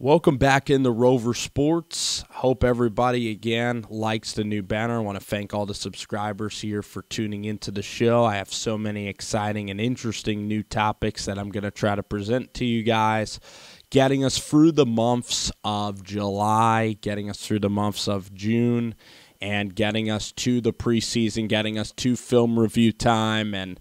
Welcome back in the Rover Sports. Hope everybody, again, likes the new banner. I want to thank all the subscribers here for tuning into the show. I have so many exciting and interesting new topics that I'm going to try to present to you guys, getting us through the months of July, getting us through the months of June, and getting us to the preseason, getting us to film review time, and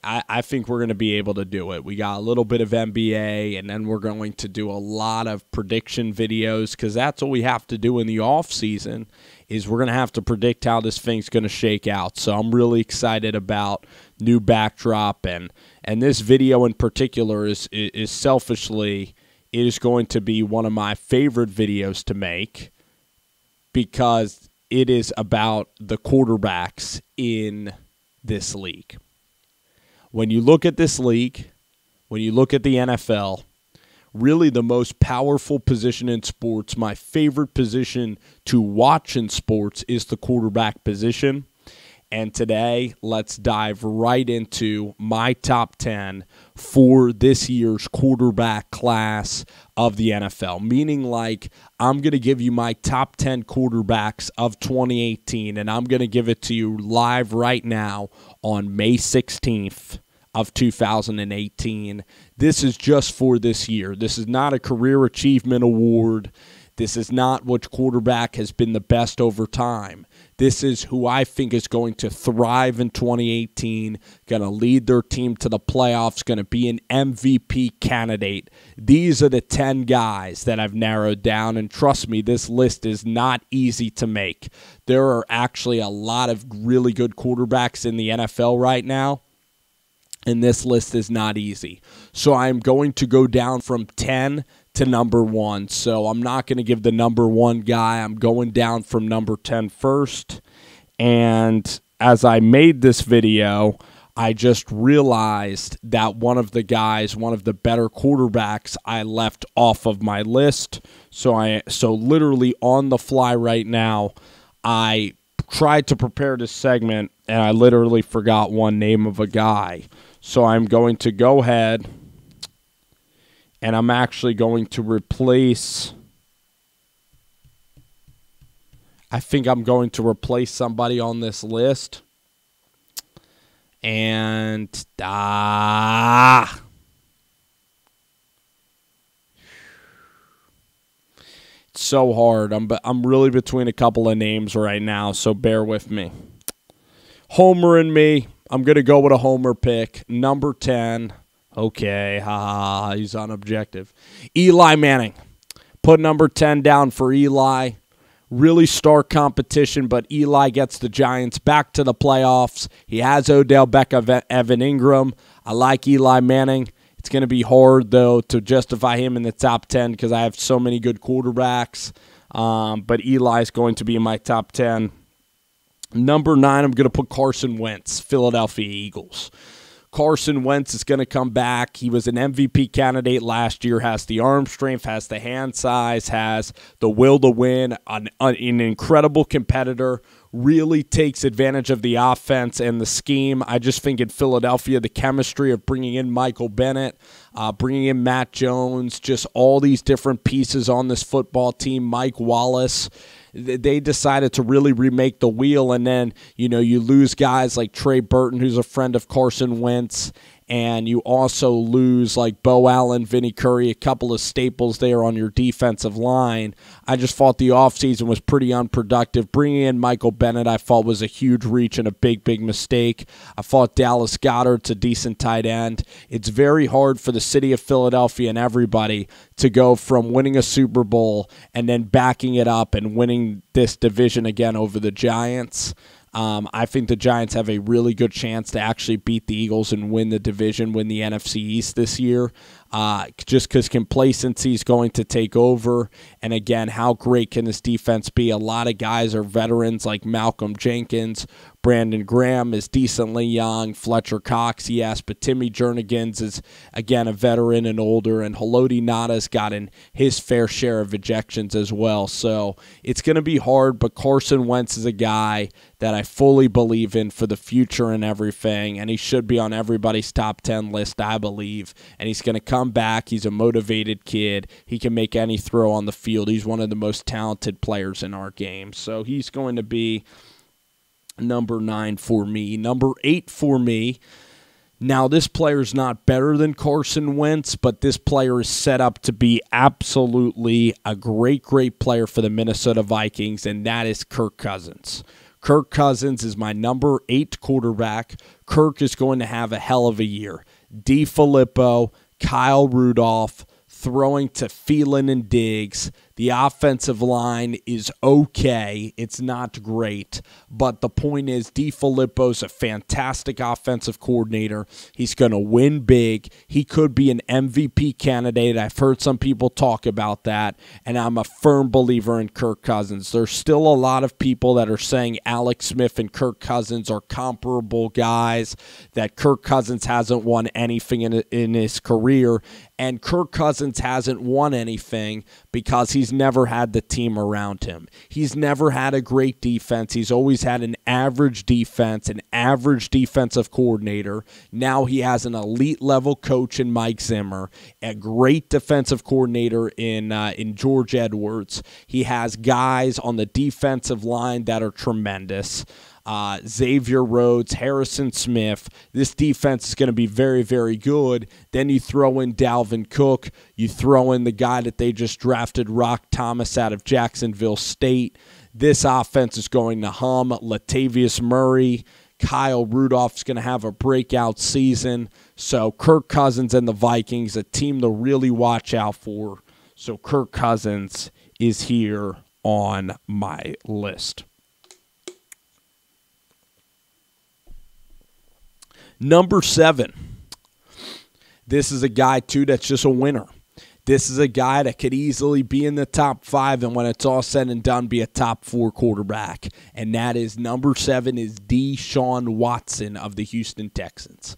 I think we're going to be able to do it. We got a little bit of NBA, and then we're going to do a lot of prediction videos because that's what we have to do in the offseason is we're going to have to predict how this thing's going to shake out. So I'm really excited about new backdrop, and this video in particular is selfishly, it is going to be one of my favorite videos to make because it is about the quarterbacks in this league. When you look at this league, when you look at the NFL, really the most powerful position in sports, my favorite position to watch in sports is the quarterback position. And today, let's dive right into my top 10 for this year's quarterback class of the NFL. Meaning, like, I'm going to give you my top 10 quarterbacks of 2018, and I'm going to give it to you live right now on May 16th of 2018. This is just for this year. This is not a career achievement award. This is not which quarterback has been the best over time. This is who I think is going to thrive in 2018, going to lead their team to the playoffs, going to be an MVP candidate. These are the 10 guys that I've narrowed down, and trust me, this list is not easy to make. There are actually a lot of really good quarterbacks in the NFL right now, and this list is not easy. So I'm going to go down from 10 to number 1. So I'm not going to give the number 1 guy. I'm going down from number 10 first. And as I made this video, I just realized that one of the guys, one of the better quarterbacks, I left off of my list. So literally on the fly right now, I tried to prepare this segment, and I literally forgot one name of a guy. So I'm going to go ahead, and I'm actually going to replace, I think I'm going to replace somebody on this list. And, it's so hard. I'm really between a couple of names right now, so bear with me. Homer and me. I'm going to go with a homer pick. Number 10. Okay, he's unobjective. Eli Manning. Put number 10 down for Eli. Really stark competition, but Eli gets the Giants back to the playoffs. He has Odell Beckham, Evan Ingram. I like Eli Manning. It's going to be hard, though, to justify him in the top 10 because I have so many good quarterbacks. But Eli's going to be in my top 10. Number 9, I'm going to put Carson Wentz, Philadelphia Eagles. Carson Wentz is going to come back. He was an MVP candidate last year, has the arm strength, has the hand size, has the will to win, an incredible competitor, really takes advantage of the offense and the scheme. I just think in Philadelphia, the chemistry of bringing in Michael Bennett, bringing in Matt Jones, just all these different pieces on this football team, Mike Wallace, they decided to really remake the wheel, and then, you lose guys like Trey Burton, who's a friend of Carson Wentz, and you also lose like Bo Allen, Vinny Curry, a couple of staples there on your defensive line. I just thought the offseason was pretty unproductive. Bringing in Michael Bennett, I thought was a huge reach and a big, big mistake. I thought Dallas Goedert's a decent tight end. It's very hard for the city of Philadelphia and everybody to go from winning a Super Bowl and then backing it up and winning this division again over the Giants. I think the Giants have a really good chance to actually beat the Eagles and win the division, win the NFC East this year, just because complacency is going to take over. And again, how great can this defense be? A lot of guys are veterans like Malcolm Jenkins. Brandon Graham is decently young. Fletcher Cox, yes, but Timmy Jernigan's is, again, a veteran and older. And Haloti Ngata's gotten his fair share of ejections as well. So it's going to be hard, but Carson Wentz is a guy that I fully believe in for the future and everything. And he should be on everybody's top 10 list, I believe. And he's going to come come back. He's a motivated kid. He can make any throw on the field. He's one of the most talented players in our game. So he's going to be number 9 for me. Number 8 for me. Now, this player's not better than Carson Wentz, but this player is set up to be absolutely a great, great player for the Minnesota Vikings, and that is Kirk Cousins. Kirk Cousins is my number 8 quarterback. Kirk is going to have a hell of a year. DeFilippo, Kyle Rudolph, throwing to Phelan and Diggs. The offensive line is okay. It's not great. But the point is, DeFilippo's a fantastic offensive coordinator. He's going to win big. He could be an MVP candidate. I've heard some people talk about that, and I'm a firm believer in Kirk Cousins. There's still a lot of people that are saying Alex Smith and Kirk Cousins are comparable guys, that Kirk Cousins hasn't won anything in his career, and Kirk Cousins hasn't won anything because he's never had the team around him. He's never had a great defense. He's always had an average defense, an average defensive coordinator. Now he has an elite level coach in Mike Zimmer, a great defensive coordinator in George Edwards. He has guys on the defensive line that are tremendous. Xavier Rhodes, Harrison Smith. This defense is going to be very, very good. Then you throw in Dalvin Cook. You throw in the guy that they just drafted, Rock Thomas, out of Jacksonville State. This offense is going to hum. Latavius Murray, Kyle Rudolph's going to have a breakout season. So Kirk Cousins and the Vikings, a team to really watch out for. So Kirk Cousins is here on my list. Number 7. This is a guy, too, that's just a winner. This is a guy that could easily be in the top 5 and when it's all said and done, be a top 4 quarterback. And that is number 7 is Deshaun Watson of the Houston Texans.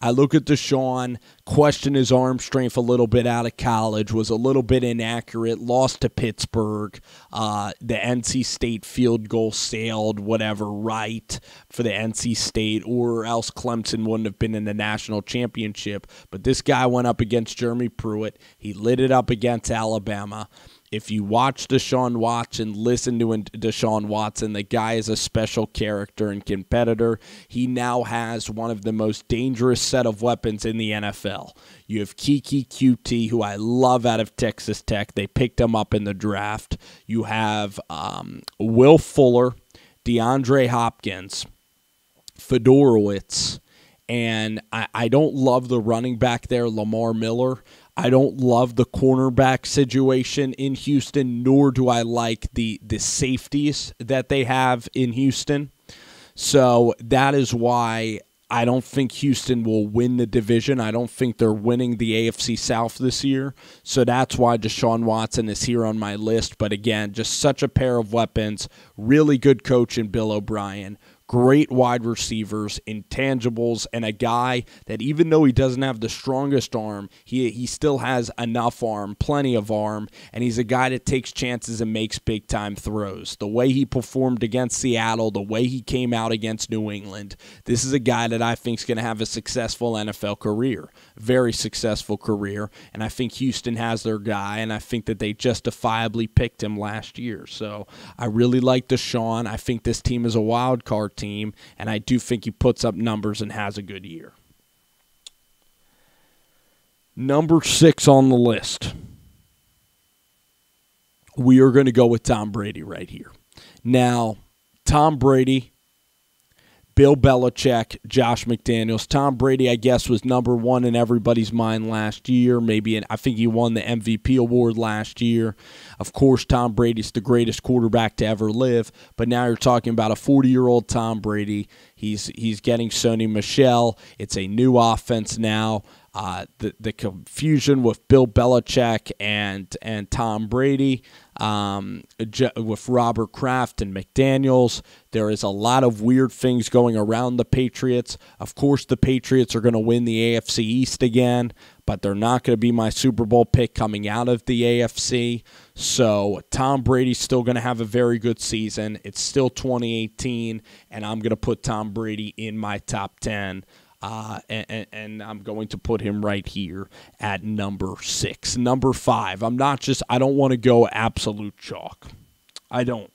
I look at Deshaun, question his arm strength a little bit out of college, was a little bit inaccurate, lost to Pittsburgh. The NC State field goal sailed, whatever, right for the NC State, or else Clemson wouldn't have been in the national championship. But this guy went up against Jeremy Pruitt. He lit it up against Alabama. If you watch Deshaun Watson, listen to Deshaun Watson, the guy is a special character and competitor. He now has one of the most dangerous set of weapons in the NFL. You have Kiki QT, who I love out of Texas Tech. They picked him up in the draft. You have Will Fuller, DeAndre Hopkins, Fedorowicz, and I don't love the running back there, Lamar Miller. I don't love the cornerback situation in Houston, nor do I like the safeties that they have in Houston. So that is why I don't think Houston will win the division. I don't think they're winning the AFC South this year. So that's why Deshaun Watson is here on my list. But again, just such a pair of weapons. Really good coach in Bill O'Brien. Great wide receivers, intangibles, and a guy that even though he doesn't have the strongest arm, he still has enough arm, plenty of arm, and he's a guy that takes chances and makes big-time throws. The way he performed against Seattle, the way he came out against New England, this is a guy that I think is going to have a successful NFL career, very successful career, and I think Houston has their guy, and I think that they justifiably picked him last year. So I really like Deshaun. I think this team is a wild card team, and I do think he puts up numbers and has a good year. Number 6 on the list. We are going to go with Tom Brady right here. Now, Tom Brady, Bill Belichick, Josh McDaniels. Tom Brady, I guess, was number 1 in everybody's mind last year. I think he won the MVP award last year. Of course, Tom Brady's the greatest quarterback to ever live. But now you're talking about a 40-year-old Tom Brady. He's getting Sony Michel. It's a new offense now. The confusion with Bill Belichick and Tom Brady, with Robert Kraft and McDaniels. There is a lot of weird things going around the Patriots. Of course, the Patriots are going to win the AFC East again, but they're not going to be my Super Bowl pick coming out of the AFC. So Tom Brady's still going to have a very good season. It's still 2018, and I'm going to put Tom Brady in my top 10 And I'm going to put him right here at number 6. Number 5, I don't want to go absolute chalk. I don't.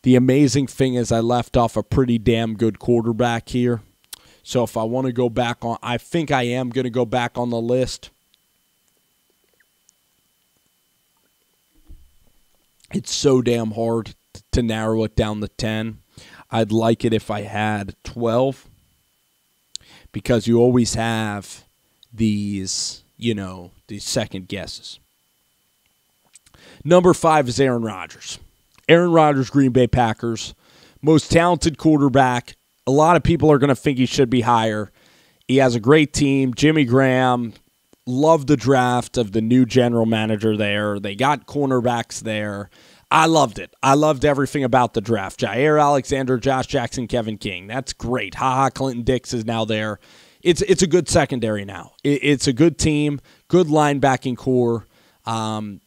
The amazing thing is I left off a pretty damn good quarterback here. So if I want to go back on, I think I am going to go back on the list. It's so damn hard to narrow it down to 10. I'd like it if I had 12, because you always have these second guesses. Number 5 is Aaron Rodgers. Aaron Rodgers, Green Bay Packers, most talented quarterback. A lot of people are going to think he should be higher. He has a great team. Jimmy Graham, love the draft of the new general manager there. They got cornerbacks there. I loved it. I loved everything about the draft. Jair Alexander, Josh Jackson, Kevin King. That's great. Clinton Dix is now there. It's a good secondary now. It's a good team, good linebacking core.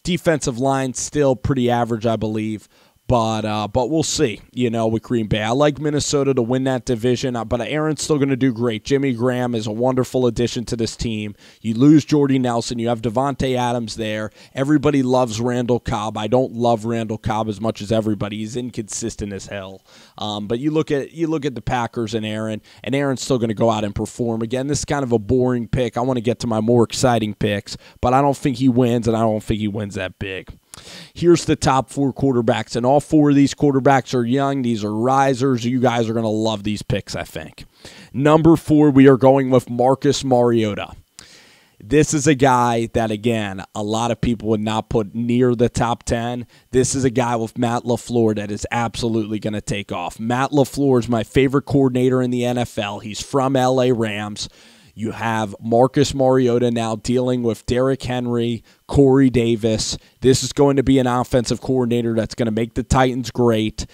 Defensive line still pretty average, I believe. But we'll see, with Green Bay. I like Minnesota to win that division, but Aaron's still going to do great. Jimmy Graham is a wonderful addition to this team. You lose Jordy Nelson. You have Devontae Adams there. Everybody loves Randall Cobb. I don't love Randall Cobb as much as everybody. He's inconsistent as hell. But you look at the Packers and Aaron's still going to go out and perform. Again, this is kind of a boring pick. I want to get to my more exciting picks, but I don't think he wins, and I don't think he wins that big. Here's the top 4 quarterbacks, and all 4 of these quarterbacks are young. These are risers. You guys are going to love these picks, I think. Number 4, we are going with Marcus Mariota. This is a guy that, again, a lot of people would not put near the top 10. This is a guy with Matt LaFleur that is absolutely going to take off. Matt LaFleur is my favorite coordinator in the NFL. He's from LA Rams. You have Marcus Mariota now dealing with Derrick Henry, Corey Davis. This is going to be an offensive coordinator that's going to make the Titans great.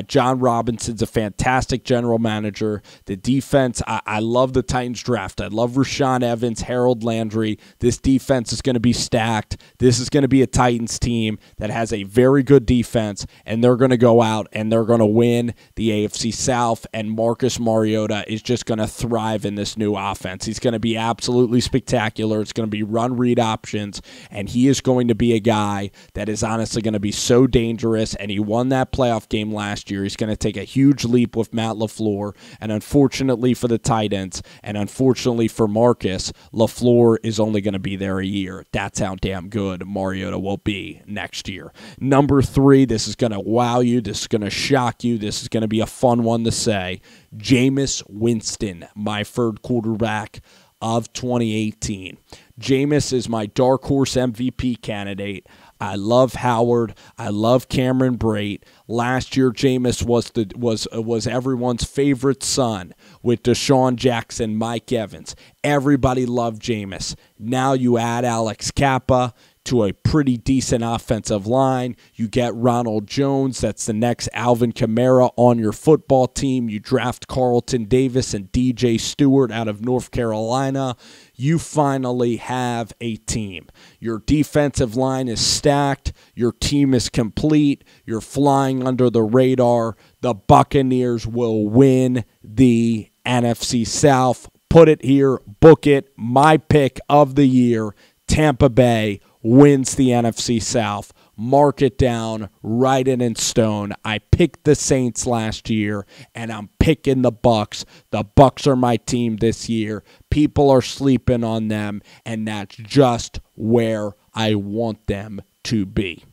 John Robinson's a fantastic general manager. The defense, I love the Titans draft. I love Rashaan Evans, Harold Landry. This defense is going to be stacked. This is going to be a Titans team that has a very good defense, and they're going to go out and they're going to win the AFC South, and Marcus Mariota is just going to thrive in this new offense. He's going to be absolutely spectacular. It's going to be run-read options, and he is going to be a guy that is honestly going to be so dangerous, and he won that playoff game last year. He's going to take a huge leap with Matt LaFleur, and unfortunately for the Titans, and unfortunately for Marcus, LaFleur is only going to be there a year. That's how damn good Mariota will be next year. Number 3, this is going to wow you. This is going to shock you. This is going to be a fun one to say. Jameis Winston, my third quarterback of 2018. Jameis is my dark horse MVP candidate. I love Howard. I love Cameron Brate. Last year, Jameis was everyone's favorite son with Deshaun Jackson, Mike Evans. Everybody loved Jameis. Now you add Alex Kappa to a pretty decent offensive line. You get Ronald Jones. That's the next Alvin Kamara on your football team. You draft Carlton Davis and DJ Stewart out of North Carolina. You finally have a team. Your defensive line is stacked. Your team is complete. You're flying under the radar. The Buccaneers will win the NFC South. Put it here. Book it. My pick of the year, Tampa Bay wins the NFC South. Mark it down, write it in stone. I picked the Saints last year, and I'm picking the Bucs. The Bucs are my team this year. People are sleeping on them, and that's just where I want them to be.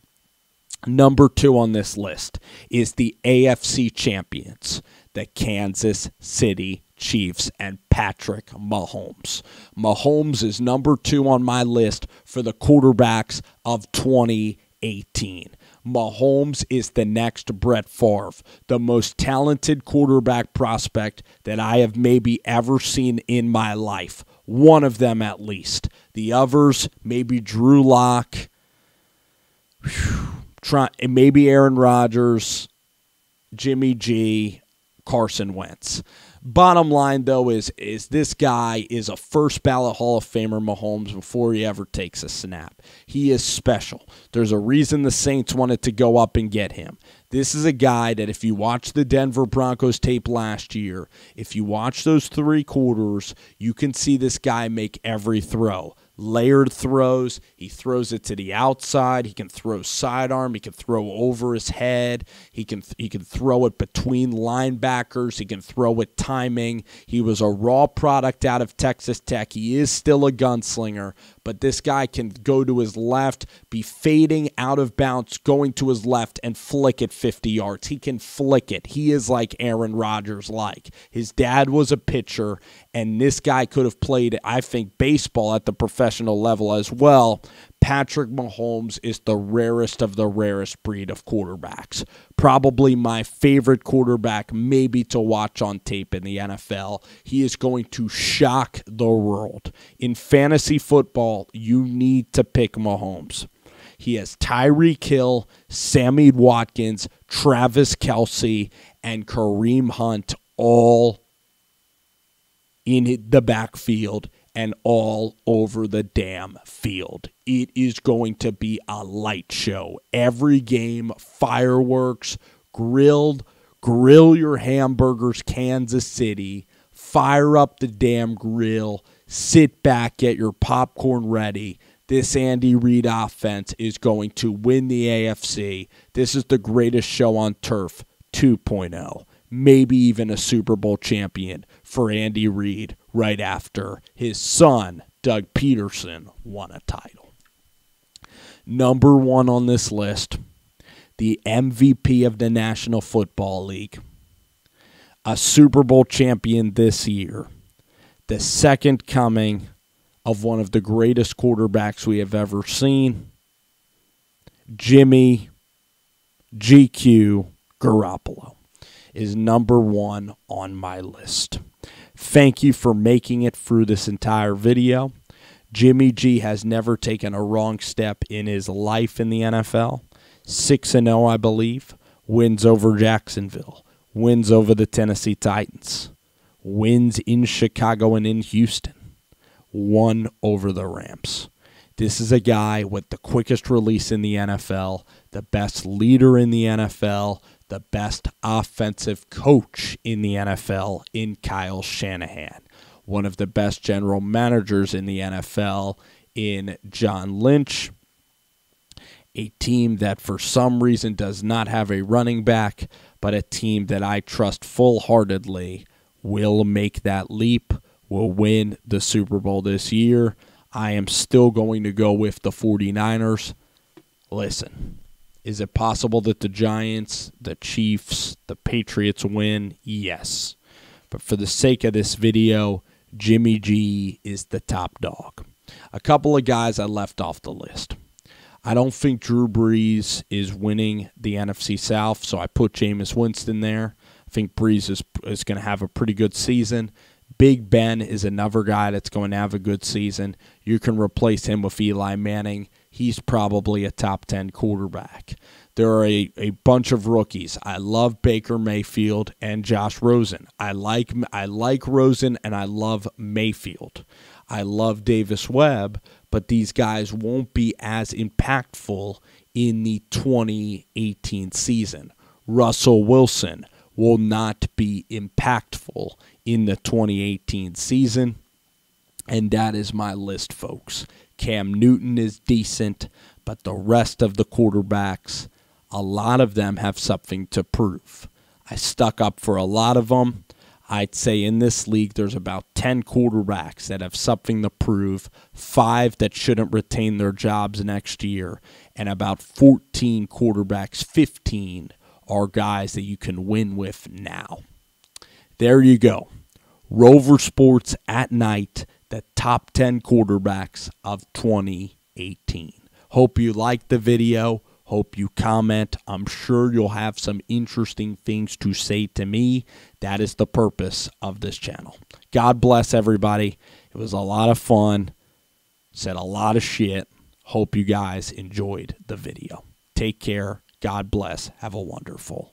Number 2 on this list is the AFC champions, the Kansas City Chiefs and Patrick Mahomes. Mahomes is number 2 on my list for the quarterbacks of 2018. Mahomes is the next Brett Favre, the most talented quarterback prospect that I have maybe ever seen in my life. One of them at least. The others, maybe Drew Lock, maybe Aaron Rodgers, Jimmy G, Carson Wentz. Bottom line, though, is this guy is a first ballot Hall of Famer, Mahomes, before he ever takes a snap. He is special. There's a reason the Saints wanted to go up and get him. This is a guy that if you watch the Denver Broncos tape last year, if you watch those 3 quarters, you can see this guy make every throw. Layered throws. He throws it to the outside. He can throw sidearm. He can throw over his head. He can throw it between linebackers. He can throw it timing. He was a raw product out of Texas Tech. He is still a gunslinger, but this guy can go to his left, be fading out of bounds, going to his left, and flick it 50 yards. He can flick it. He is like Aaron Rodgers-like. His dad was a pitcher, and this guy could have played, I think, baseball at the professional level as well. Patrick Mahomes is the rarest of the rarest breed of quarterbacks. Probably my favorite quarterback maybe to watch on tape in the NFL. He is going to shock the world. In fantasy football, you need to pick Mahomes. He has Tyreek Hill, Sammy Watkins, Travis Kelce, and Kareem Hunt all in the backfield and all over the damn field. It is going to be a light show. Every game, fireworks, grill your hamburgers, Kansas City, fire up the damn grill, sit back, get your popcorn ready. This Andy Reid offense is going to win the AFC. This is the greatest show on turf 2.0. Maybe even a Super Bowl champion for Andy Reid right after his son, Doug Peterson, won a title. Number 1 on this list, the MVP of the National Football League, a Super Bowl champion this year, the second coming of one of the greatest quarterbacks we have ever seen, Jimmy GQ Garoppolo is number 1 on my list. Thank you for making it through this entire video. Jimmy G has never taken a wrong step in his life in the NFL. 6-0, I believe. Wins over Jacksonville. Wins over the Tennessee Titans. Wins in Chicago and in Houston. Won over the Rams. This is a guy with the quickest release in the NFL, the best leader in the NFL, the best offensive coach in the NFL in Kyle Shanahan. One of the best general managers in the NFL in John Lynch. A team that for some reason does not have a running back, but a team that I trust full-heartedly will make that leap, will win the Super Bowl this year. I am still going to go with the 49ers. Listen, is it possible that the Giants, the Chiefs, the Patriots win? Yes. But for the sake of this video, Jimmy G is the top dog. A couple of guys I left off the list. I don't think Drew Brees is winning the NFC South, so I put Jameis Winston there. I think Brees is going to have a pretty good season. Big Ben is another guy that's going to have a good season. You can replace him with Eli Manning. He's probably a top 10 quarterback. There are a bunch of rookies. I love Baker Mayfield and Josh Rosen. I like Rosen and I love Mayfield. I love Davis Webb, but these guys won't be as impactful in the 2018 season. Russell Wilson will not be impactful in the 2018 season. And that is my list, folks. Cam Newton is decent, but the rest of the quarterbacks, a lot of them have something to prove. I stuck up for a lot of them. I'd say in this league there's about 10 quarterbacks that have something to prove, 5 that shouldn't retain their jobs next year, and about 14 quarterbacks, 15 are guys that you can win with now. There you go. Rover Sports at night, the top 10 quarterbacks of 2018. Hope you liked the video. Hope you comment. I'm sure you'll have some interesting things to say to me. That is the purpose of this channel. God bless everybody. It was a lot of fun. Said a lot of shit. Hope you guys enjoyed the video. Take care. God bless. Have a wonderful